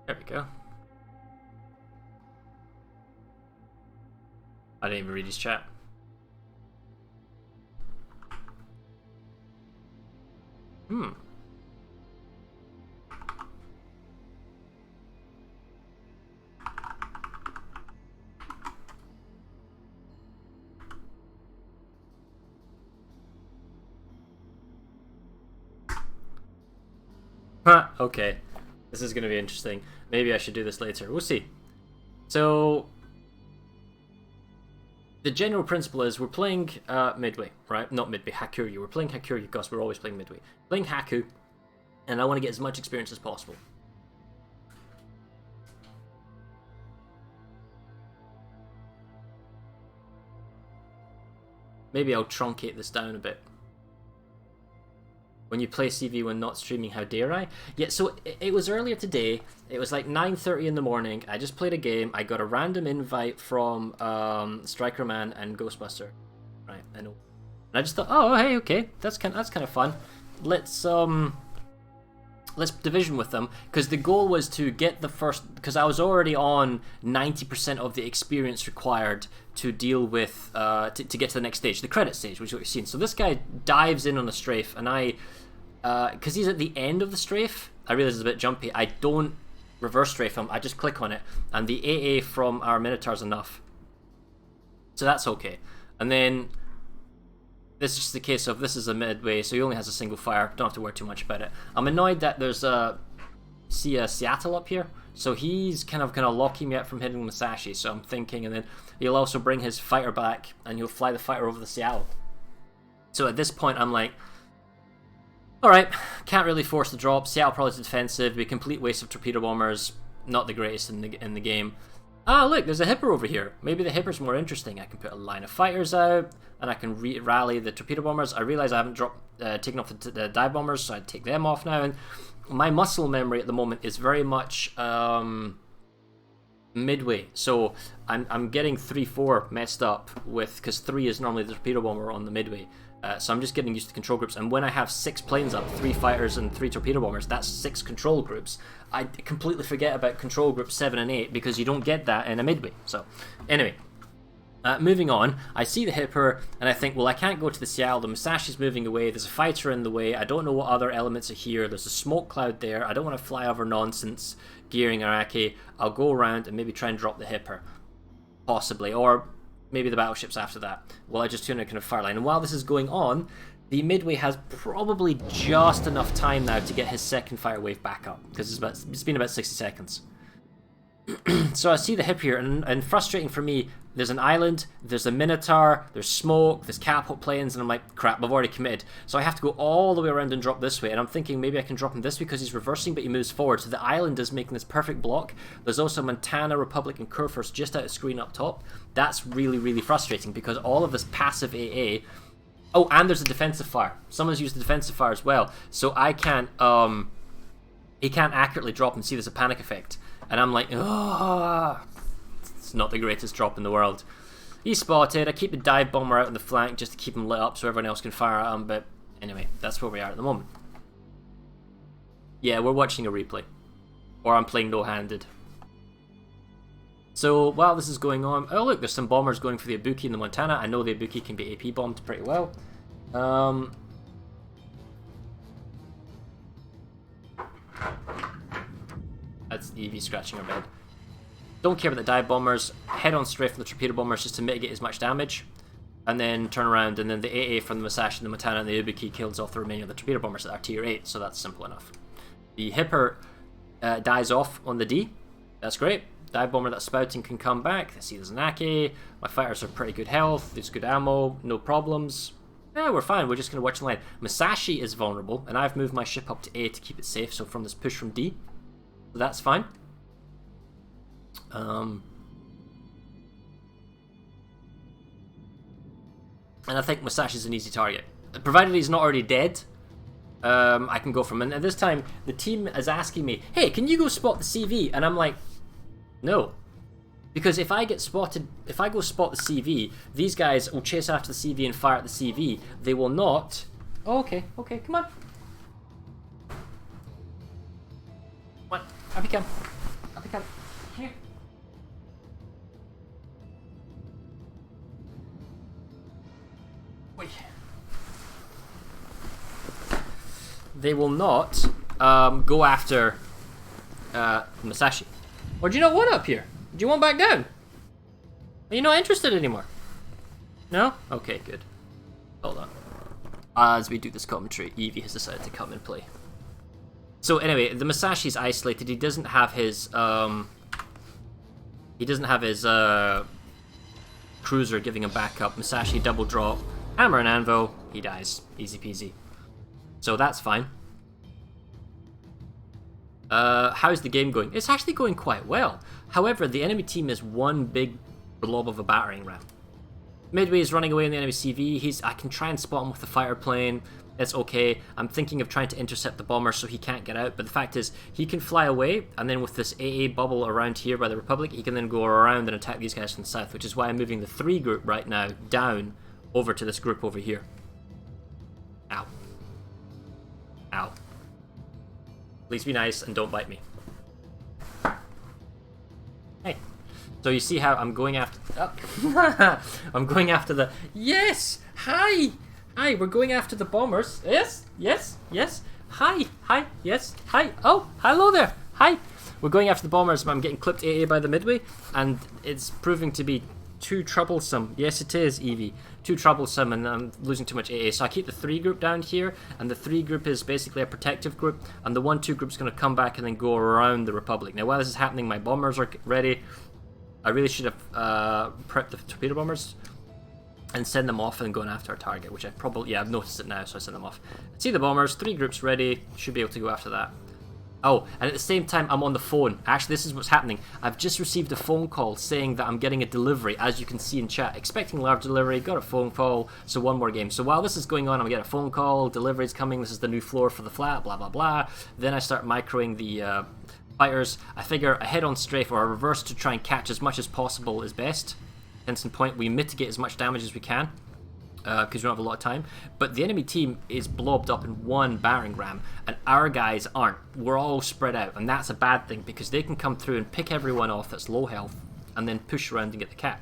There we go. I didn't even read his chat. Okay. This is going to be interesting. Maybe I should do this later. We'll see. So, the general principle is we're playing Midway, right? Not Midway, Hakuryu. We're playing Hakuryu because we're always playing Midway. Playing Haku, and I want to get as much experience as possible. Maybe I'll truncate this down a bit. When you play CV when not streaming, how dare I? Yeah, so it was earlier today. It was like 9:30 in the morning. I just played a game. I got a random invite from Striker Man and Ghostbuster. Right, I know. And I just thought, oh, hey, okay, that's kind of fun. Let's division with them, because the goal was to get the first, because I was already on 90% of the experience required to deal with to get to the next stage, the credit stage, which is what you've seen. So this guy dives in on a strafe, and I because he's at the end of the strafe, I realize it's a bit jumpy. I don't reverse strafe him, I just click on it, and the AA from our Minotaur is enough, so that's okay. And then this is just the case of, this is a midway, so he only has a single fire. Don't have to worry too much about it. I'm annoyed that there's see a Seattle up here, so he's kind of locking me out from hitting Musashi. So I'm thinking, and then he'll also bring his fighter back, and he'll fly the fighter over the Seattle. So at this point, I'm like, all right, can't really force the drop. Seattle probably is defensive. Be a complete waste of torpedo bombers. Not the greatest in the game. Ah, look, there's a hipper over here. Maybe the hipper's more interesting. I can put a line of fighters out, and I can rally the torpedo bombers. I realize I haven't taken off the dive bombers, so I take them off now. And my muscle memory at the moment is very much midway. So I'm getting 3-4 messed up with, because 3 is normally the torpedo bomber on the midway. So I'm just getting used to control groups, and when I have 6 planes up, 3 fighters and 3 torpedo bombers, that's 6 control groups. I completely forget about control groups 7 and 8 because you don't get that in a midway. So anyway, moving on, I see the hipper and I think, well, I can't go to the Seattle, the Musashi's moving away, there's a fighter in the way, I don't know what other elements are here, there's a smoke cloud there, I don't want to fly over nonsense gearing Araki. I'll go around and maybe try and drop the hipper, possibly, or maybe the battleships after that. Well, I just tune a kind of fire line. And while this is going on, the midway has probably just enough time now to get his second fire wave back up, because it's been about 60 seconds. So I see the hip here, and frustrating for me, there's an island, there's a Minotaur, there's smoke, there's catapult planes, and I'm like, crap, I've already committed. So I have to go all the way around and drop this way, and I'm thinking maybe I can drop him this way because he's reversing, but he moves forward. So the island is making this perfect block. There's also Montana, Republic, and Kurfürst just out of screen up top. That's really, really frustrating because all of this passive AA... Oh, and there's a defensive fire. Someone's used the defensive fire as well, so I can't... He can't accurately drop and see there's a panic effect. And I'm like, oh, it's not the greatest drop in the world. He's spotted. I keep the dive bomber out on the flank just to keep him lit up so everyone else can fire at him. But anyway, that's where we are at the moment. Yeah, we're watching a replay. Or I'm playing no-handed. So while this is going on... Oh, look, there's some bombers going for the Ibuki and the Montana. I know the Ibuki can be AP bombed pretty well. That's the EV scratching our bed. Don't care about the dive bombers. Head on straight for the torpedo bombers just to mitigate as much damage. And then turn around, and then the AA from the Musashi, the Montana, and the Ibuki kills off the remaining of the torpedo bombers that are tier 8, so that's simple enough. The hipper dies off on the D. That's great. Dive bomber that's spouting can come back. I see there's an Ake. My fighters are pretty good health. There's good ammo. No problems. Yeah, we're fine. We're just going to watch the line. Musashi is vulnerable, and I've moved my ship up to A to keep it safe, so from this push from D. So that's fine. And I think Musashi's an easy target. Provided he's not already dead, I can go from him. And this time, the team is asking me, hey, can you go spot the CV? And I'm like, no. Because if I get spotted, if I go spot the CV, these guys will chase after the CV and fire at the CV. They will not... Oh, okay, come on. What? Up you come. got it. Here. Wait. They will not go after Masashi. Or do you not want up here? Do you want back down? Are you not interested anymore? No? Okay, good. Hold on. As we do this commentary, Eevee has decided to come and play. So anyway, the Masashi's isolated. He doesn't have his cruiser giving him backup. Masashi double drop, hammer and anvil, he dies. Easy peasy. So that's fine. How's the game going? It's actually going quite well. However, the enemy team is one big blob of a battering ram. Midway is running away in the enemy CV. I can try and spot him with the fighter plane. It's okay. I'm thinking of trying to intercept the bomber so he can't get out. But the fact is, he can fly away, and then with this AA bubble around here by the Republic, he can then go around and attack these guys from the south, which is why I'm moving the 3 group right now down over to this group over here. Ow. Ow. Please be nice and don't bite me. Hey. So you see how I'm going after... Oh. I'm going after the... Yes! Hi! Hi, we're going after the bombers. Yes, yes, yes. Hi, hi, yes, hi. Oh, hello there. Hi. We're going after the bombers, but I'm getting clipped AA by the Midway, and it's proving to be too troublesome. Yes, it is, Eevee. Too troublesome, and I'm losing too much AA. So I keep the 3 group down here, and the 3 group is basically a protective group, and the 1-2 group's going to come back and then go around the Republic. Now, while this is happening, my bombers are ready. I really should have prepped the torpedo bombers and send them off and going after our target, which I've noticed it now, so I send them off. See the bombers, 3 groups ready, should be able to go after that. Oh, and at the same time, I'm on the phone. Actually, this is what's happening. I've just received a phone call saying that I'm getting a delivery, as you can see in chat. Expecting large delivery, got a phone call, so 1 more game. So while this is going on, I'm getting a phone call, delivery's coming, this is the new floor for the flat, blah, blah, blah. Then I start microing the fighters. I figure a head-on strafe or a reverse to try and catch as much as possible is best. Hence the point, we mitigate as much damage as we can, because we don't have a lot of time. But the enemy team is blobbed up in 1 battering ram, and our guys aren't. We're all spread out, and that's a bad thing, because they can come through and pick everyone off that's low health, and then push around and get the cap.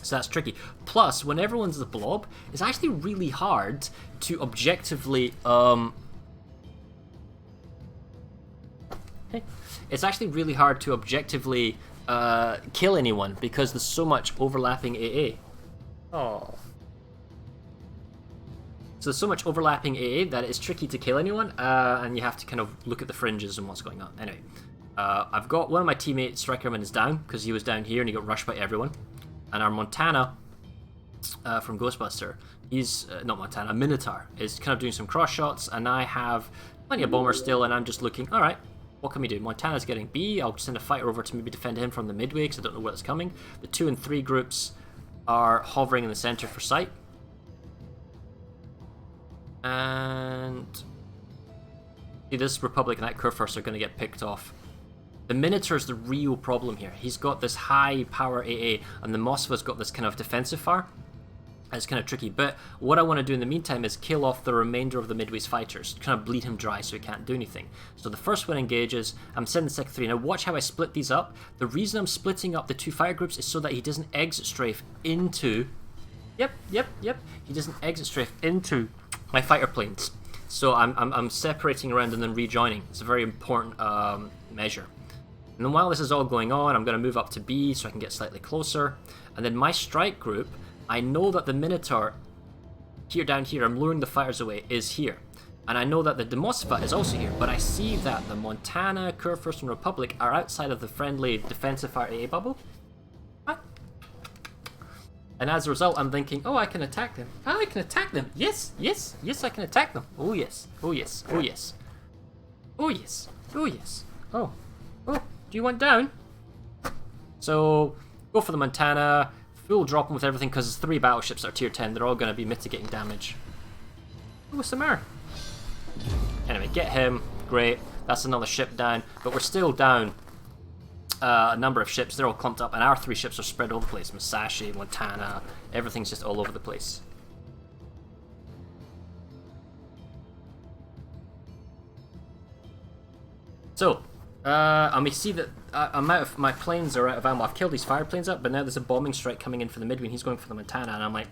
So that's tricky. Plus, when everyone's a blob, it's actually really hard to objectively... It's actually really hard to objectively kill anyone because there's so much overlapping AA. Oh. So there's so much overlapping AA that it's tricky to kill anyone, and you have to kind of look at the fringes and what's going on. Anyway, I've got one of my teammates, Strikerman, is down because he was down here and he got rushed by everyone. And our Montana from Ghostbuster, he's not Montana, Minotaur, is kind of doing some cross shots, and I have plenty of bombers still, and I'm just looking, alright, what can we do? Montana's getting B. I'll send a fighter over to maybe defend him from the Midway because I don't know what's coming. The 2 and 3 groups are hovering in the center for sight. And see, this Republic and that Kurfürst are going to get picked off. The Minotaur's the real problem here. He's got this high power AA, and the Moskva's got this kind of defensive fire. It's kind of tricky, but what I want to do in the meantime is kill off the remainder of the Midway's fighters, kind of bleed him dry so he can't do anything. So the first one engages, I'm sending the second 3. Now watch how I split these up. The reason I'm splitting up the 2 fire groups is so that he doesn't exit strafe into... Yep. He doesn't exit strafe into my fighter planes. So I'm separating around and then rejoining. It's a very important measure. And then while this is all going on, I'm going to move up to B so I can get slightly closer. And then my strike group... I know that the Minotaur, here down here, I'm luring the fighters away, is here. And I know that the Moskva is also here, but I see that the Montana, Kurfürst, and Republic are outside of the friendly defensive fire AA bubble. What? And as a result, I'm thinking, oh, I can attack them. I can attack them. Yes, I can attack them. Oh, yes. Oh, yes. Oh, yes. Oh, yes. Oh, yes. Oh, do you want down? So, go for the Montana. We'll drop them with everything because there's 3 battleships that are tier 10. They're all going to be mitigating damage. Oh, Samara. Anyway, get him. Great. That's another ship down. But we're still down a number of ships. They're all clumped up. And our 3 ships are spread all over the place. Musashi, Montana. Everything's just all over the place. So, And we see that I'm out of, my planes are out of ammo. I've killed these fire planes up, but now there's a bombing strike coming in for the midway, and he's going for the Montana, and I'm like,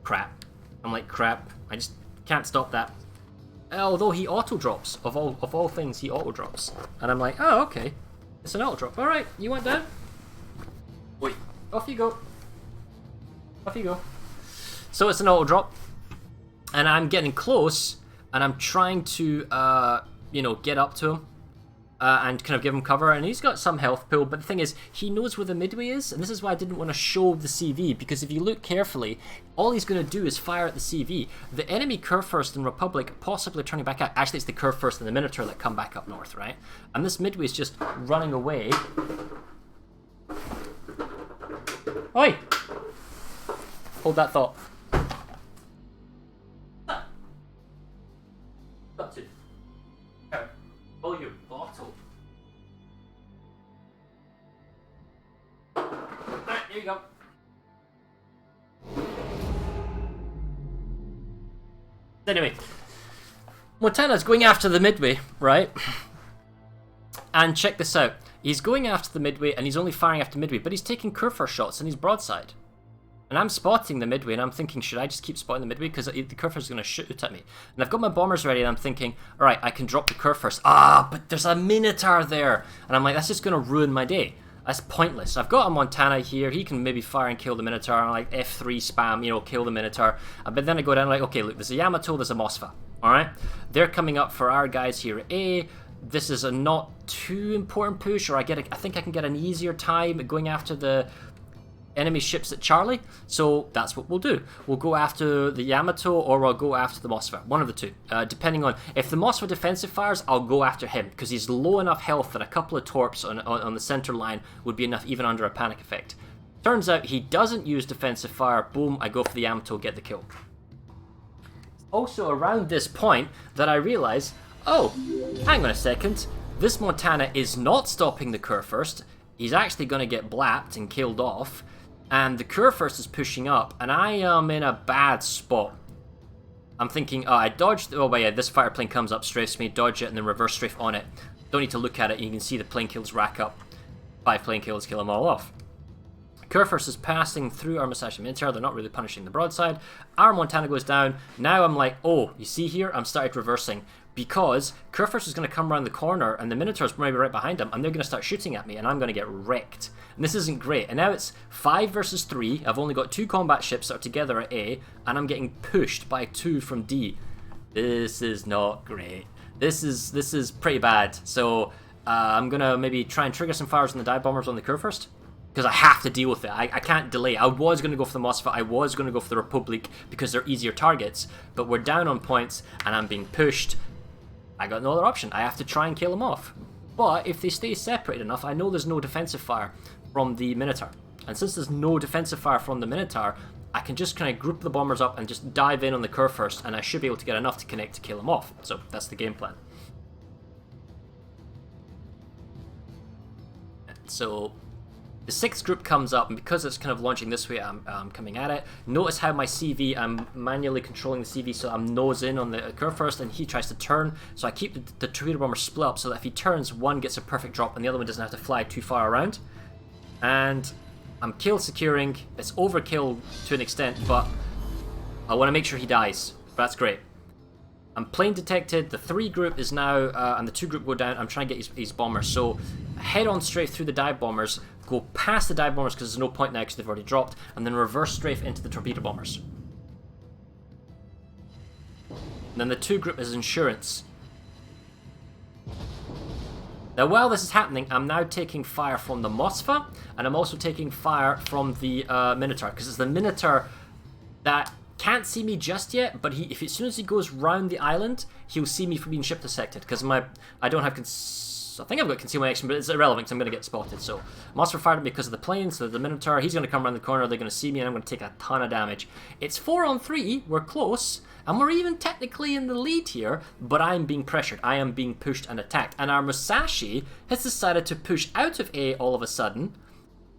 crap. I just can't stop that. Although he auto-drops, of all things, he auto-drops. And I'm like, oh, okay. It's an auto-drop. Alright, you went down? Wait. Off you go. Off you go. So it's an auto-drop. And I'm getting close, and I'm trying to, you know, get up to him. And kind of give him cover, and he's got some health pool, but the thing is, he knows where the midway is, and this is why I didn't want to show the CV, because if you look carefully, all he's going to do is fire at the CV. The enemy curve first in Republic, possibly turning back up. Actually, it's the curve first and the Minotaur that come back up north, right? And this midway is just running away. Oi! Hold that thought. Got to. Oh, your bottle. Alright, here you go. Anyway, Montana's going after the midway, right? And check this out. He's going after the midway, and he's only firing after midway, but he's taking curve first shots, and he's broadside. And I'm spotting the midway, and I'm thinking, should I just keep spotting the midway? Because the curve first is going to shoot at me. And I've got my bombers ready, and I'm thinking, alright, I can drop the curve first. Ah, but there's a Minotaur there. And I'm like, that's just going to ruin my day. That's pointless. I've got a Montana here. He can maybe fire and kill the Minotaur. I'm like, F3 spam, you know, kill the Minotaur. But then I go down like, okay, look, there's a Yamamoto, there's a Mosfa. Alright? They're coming up for our guys here at A. This is a not too important push, or I think I can get an easier time going after the enemy ships at Charlie, so that's what we'll do. We'll go after the Yamato, or I'll go after the Mosfa. One of the two. Depending on... If the Mosfa defensive fires, I'll go after him, because he's low enough health that a couple of torps on the center line would be enough, even under a panic effect. Turns out he doesn't use defensive fire. Boom, I go for the Yamato, get the kill. Also around this point that I realise, oh, hang on a second. This Montana is not stopping the curve first. He's actually going to get blapped and killed off. And the curve first is pushing up, and I am in a bad spot. I'm thinking, I dodged... Oh, yeah, this fighter plane comes up, strafes me, dodge it, and then reverse strafe on it. Don't need to look at it, you can see the plane kills rack up. 5 plane kills, kill them all off. Curve first is passing through our Musashi Minotaur, they're not really punishing the broadside. Our Montana goes down. Now I'm like, oh, you see here? I'm started reversing. Because curve first is going to come around the corner, and the Minotaur's maybe right behind him, and they're going to start shooting at me, and I'm going to get wrecked. And this isn't great. And now it's 5 versus 3. I've only got 2 combat ships that are together at A, and I'm getting pushed by 2 from D. This is not great. This is pretty bad. So I'm going to maybe try and trigger some fires on the dive bombers on the curve first, because I have to deal with it. I can't delay. I was going to go for the Mosfa, I was going to go for the Republic, because they're easier targets, but we're down on points, and I'm being pushed. I got no other option. I have to try and kill them off. But if they stay separated enough, I know there's no defensive fire from the Minotaur. And since there's no defensive fire from the Minotaur, I can just kind of group the bombers up and just dive in on the curve first, and I should be able to get enough to connect to kill them off. So that's the game plan. So the 6th group comes up, and because it's kind of launching this way, I'm coming at it. Notice how my CV, I'm manually controlling the CV, so I'm nose in on the curve first, and he tries to turn. So I keep the torpedo bomber split up so that if he turns, one gets a perfect drop, and the other one doesn't have to fly too far around. And I'm kill securing. It's overkill to an extent, but I want to make sure he dies. That's great. I'm plane detected. The 3 group is now, and the 2 group go down. I'm trying to get these bombers. So head on strafe through the dive bombers. Go past the dive bombers because there's no point now because they've already dropped, and then reverse strafe into the torpedo bombers. And then the 2 group is insurance. Now while this is happening, I'm now taking fire from the Mosfa, and I'm also taking fire from the Minotaur, because it's the Minotaur that can't see me just yet, but if as soon as he goes round the island, he'll see me from being ship dissected, because I don't have I think I've got concealment action, but it's irrelevant because I'm going to get spotted. So Mosfa fired at me because of the plane, so the Minotaur, he's going to come around the corner, they're going to see me, and I'm going to take a ton of damage. It's 4 on 3, we're close, and we're even technically in the lead here, but I'm being pressured, I am being pushed and attacked. And our Musashi has decided to push out of A all of a sudden,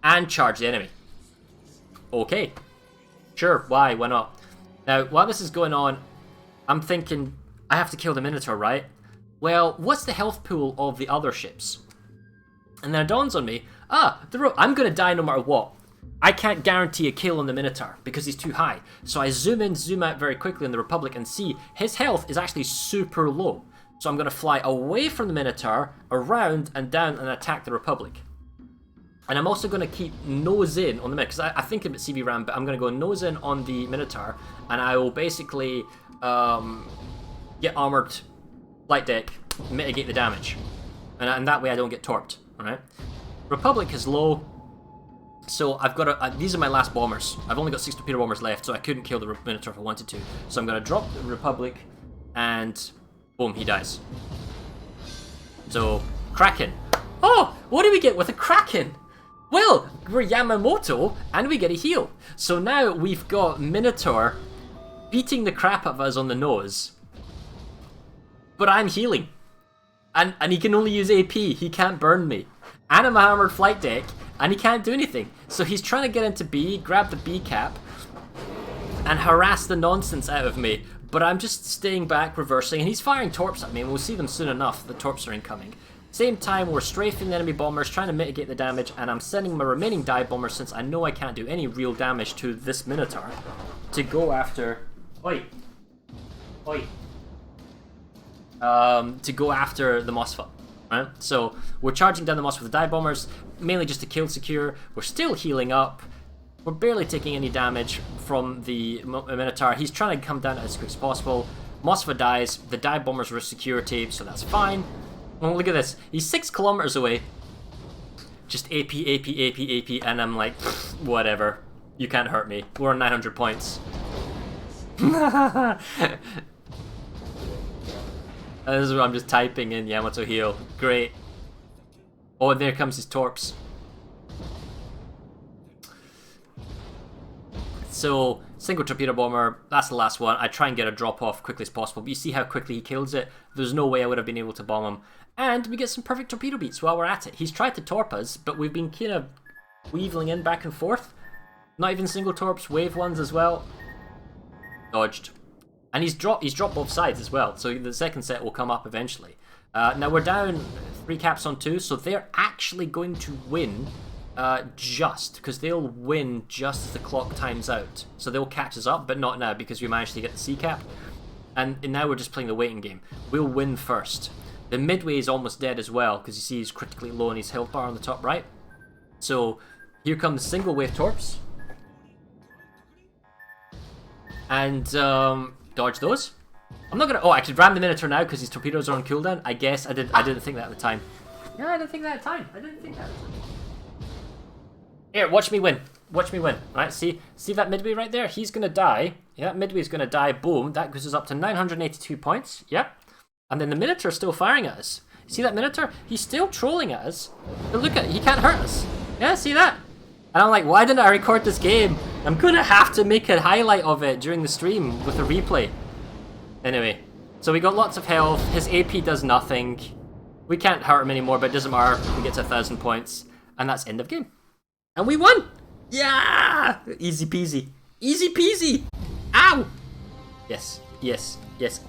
and charge the enemy. Okay. Sure, why not? Now, while this is going on, I'm thinking, I have to kill the Minotaur, right? Well, what's the health pool of the other ships? And then it dawns on me, I'm gonna die no matter what. I can't guarantee a kill on the Minotaur because he's too high. So I zoom in, zoom out very quickly on the Republic and see his health is actually super low. So I'm gonna fly away from the Minotaur, around and down and attack the Republic. And I'm also going to keep nose in on the Minotaur, because I think about CB Ram, but I'm going to go nose in on the Minotaur, and I will basically get armored flight deck, mitigate the damage. And that way I don't get torped, alright? Republic is low, so I've got to... these are my last bombers. I've only got 6 torpedo bombers left, so I couldn't kill the Minotaur if I wanted to. So I'm going to drop the Republic, and boom, he dies. So, Kraken. Oh, what do we get with a Kraken? Well, we're Yamamoto, and we get a heal. So now we've got Minotaur beating the crap out of us on the nose. But I'm healing. And he can only use AP, he can't burn me. And I'm a armored flight deck, and he can't do anything. So he's trying to get into B, grab the B cap, and harass the nonsense out of me. But I'm just staying back, reversing, and he's firing torps at me, and we'll see them soon enough, the torps are incoming. Same time, we're strafing the enemy bombers, trying to mitigate the damage, and I'm sending my remaining dive bombers, since I know I can't do any real damage to this Minotaur, to go after... Oi! Oi! To go after the Mossfa. Right? So, we're charging down the Mossfa with the dive bombers, mainly just to kill secure. We're still healing up. We're barely taking any damage from the Minotaur. He's trying to come down as quick as possible. Mossfa dies, the dive bombers were security, so that's fine. Oh, look at this. He's 6 kilometers away. Just AP, AP, AP, AP, and I'm like, whatever. You can't hurt me. We're on 900 points. This is what I'm just typing in Yamato heal. Great. Oh, and there comes his torps. So, single torpedo bomber, that's the last one. I try and get a drop off quickly as possible, but you see how quickly he kills it. There's no way I would have been able to bomb him. And we get some perfect torpedo beats while we're at it. He's tried to torp us, but we've been kind of weaveling in back and forth. Not even single torps, wave ones as well. Dodged. And he's dropped both sides as well, so the second set will come up eventually. Now we're down 3 caps on 2, so they're actually going to win because they'll win just as the clock times out. So they'll catch us up, but not now because we managed to get the C cap. And now we're just playing the waiting game. We'll win first. The midway is almost dead as well, because you see he's critically low on his health bar on the top right. So here comes single wave torps. And dodge those. I'm not gonna... Oh, I could ram the Minotaur now because his torpedoes are on cooldown. I guess I didn't think that at the time. Yeah, I didn't think that at the time. Here, watch me win. Watch me win. Right, see that midway right there? He's gonna die. Yeah, that midway's gonna die. Boom. That goes us up to 982 points. Yep. And then the Minotaur's still firing at us. See that Minotaur? He's still trolling at us. But look at it, he can't hurt us. Yeah, see that? And I'm like, why didn't I record this game? I'm gonna have to make a highlight of it during the stream with a replay. Anyway, so we got lots of health. His AP does nothing. We can't hurt him anymore, but it doesn't matter. We get to 1,000 points. And that's end of game. And we won! Yeah! Easy peasy. Easy peasy! Ow! Yes, yes, yes.